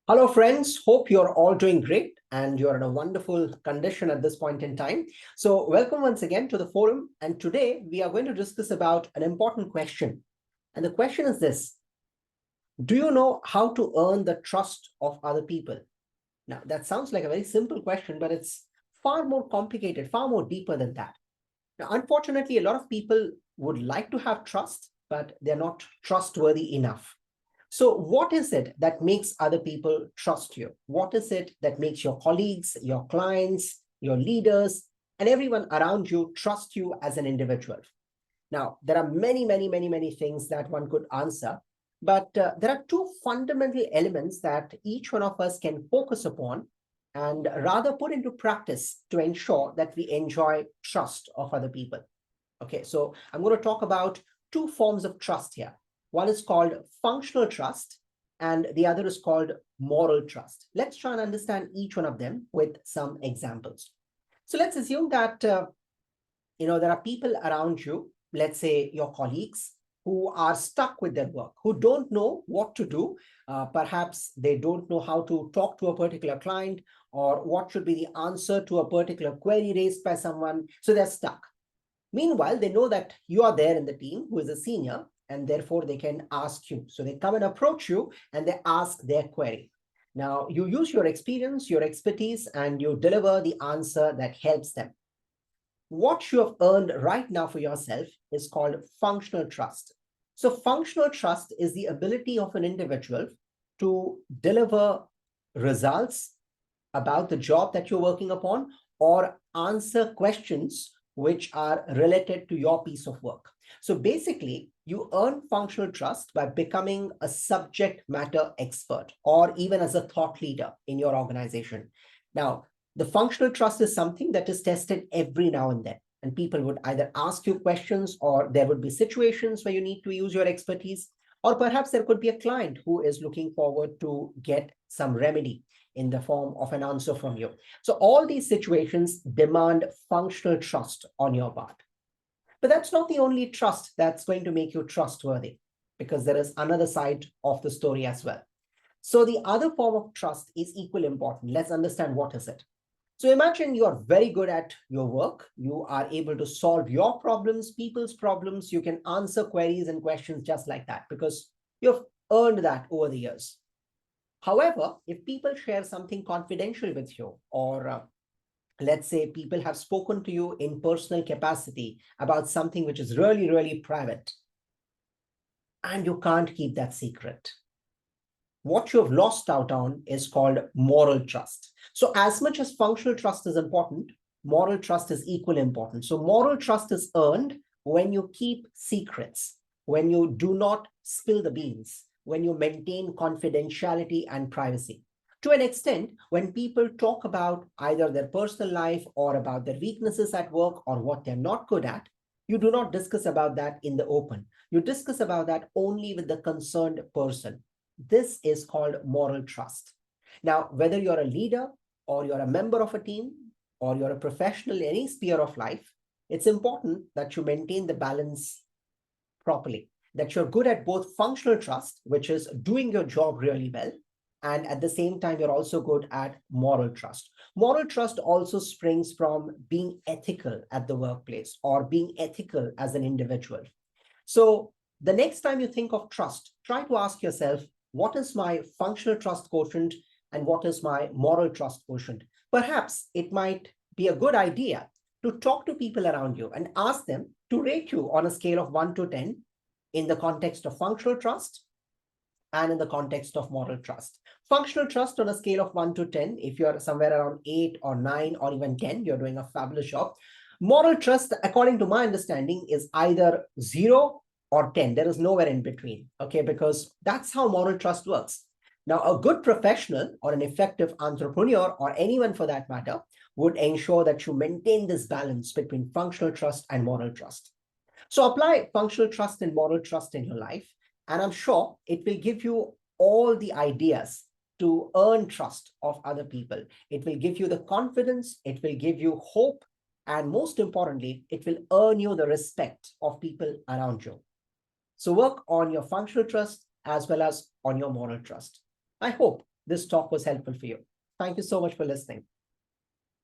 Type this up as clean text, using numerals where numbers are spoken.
Hello, friends. Hope you're all doing great and you're in a wonderful condition at this point in time. So welcome once again to the forum. And today we are going to discuss about an important question. And the question is this: do you know how to earn the trust of other people? Now, that sounds like a very simple question, but it's far more complicated, far more deeper than that. Now, unfortunately, a lot of people would like to have trust, but they're not trustworthy enough. So what is it that makes other people trust you? What is it that makes your colleagues, your clients, your leaders, and everyone around you trust you as an individual? Now, there are many things that one could answer, but there are two fundamental elements that each one of us can focus upon and rather put into practice to ensure that we enjoy trust of other people. Okay, so I'm going to talk about two forms of trust here. One is called functional trust, and the other is called moral trust. Let's try and understand each one of them with some examples. So let's assume that there are people around you, let's say your colleagues, who are stuck with their work, who don't know what to do. Perhaps they don't know how to talk to a particular client or what should be the answer to a particular query raised by someone. So they're stuck. Meanwhile, they know that you are there in the team who is a senior, and therefore they can ask you. So they come and approach you and they ask their query. Now, you use your experience, your expertise, and you deliver the answer that helps them. What you have earned right now for yourself is called functional trust. So functional trust is the ability of an individual to deliver results about the job that you're working upon or answer questions which are related to your piece of work. So basically, you earn functional trust by becoming a subject matter expert or even as a thought leader in your organization. Now, the functional trust is something that is tested every now and then. And people would either ask you questions or there would be situations where you need to use your expertise, or perhaps there could be a client who is looking forward to get some remedy in the form of an answer from you. So all these situations demand functional trust on your part. But that's not the only trust that's going to make you trustworthy, because there is another side of the story as well. So the other form of trust is equally important. Let's understand what is it. So imagine you are very good at your work. You are able to solve your problems, people's problems. You can answer queries and questions just like that because you've earned that over the years. However, if people share something confidential with you, or let's say people have spoken to you in personal capacity about something which is really private, and you can't keep that secret, what you have lost out on is called moral trust. So as much as functional trust is important, moral trust is equally important. So moral trust is earned when you keep secrets, when you do not spill the beans, when you maintain confidentiality and privacy. To an extent, when people talk about either their personal life or about their weaknesses at work or what they're not good at, you do not discuss about that in the open. You discuss about that only with the concerned person. This is called moral trust. Now, whether you're a leader or you're a member of a team or you're a professional in any sphere of life, it's important that you maintain the balance properly, that you're good at both functional trust, which is doing your job really well, and at the same time, you're also good at moral trust. Moral trust also springs from being ethical at the workplace or being ethical as an individual. So the next time you think of trust, try to ask yourself, what is my functional trust quotient and what is my moral trust quotient? Perhaps it might be a good idea to talk to people around you and ask them to rate you on a scale of 1 to 10 in the context of functional trust and in the context of moral trust. Functional trust on a scale of 1 to 10, if you're somewhere around 8 or 9 or even 10, you're doing a fabulous job. Moral trust, according to my understanding, is either 0 or 10. There is nowhere in between, okay, because that's how moral trust works. Now, a good professional or an effective entrepreneur or anyone for that matter would ensure that you maintain this balance between functional trust and moral trust. So apply functional trust and moral trust in your life, and I'm sure it will give you all the ideas to earn trust of other people. It will give you the confidence, it will give you hope, and most importantly, it will earn you the respect of people around you. So work on your functional trust as well as on your moral trust. I hope this talk was helpful for you. Thank you so much for listening.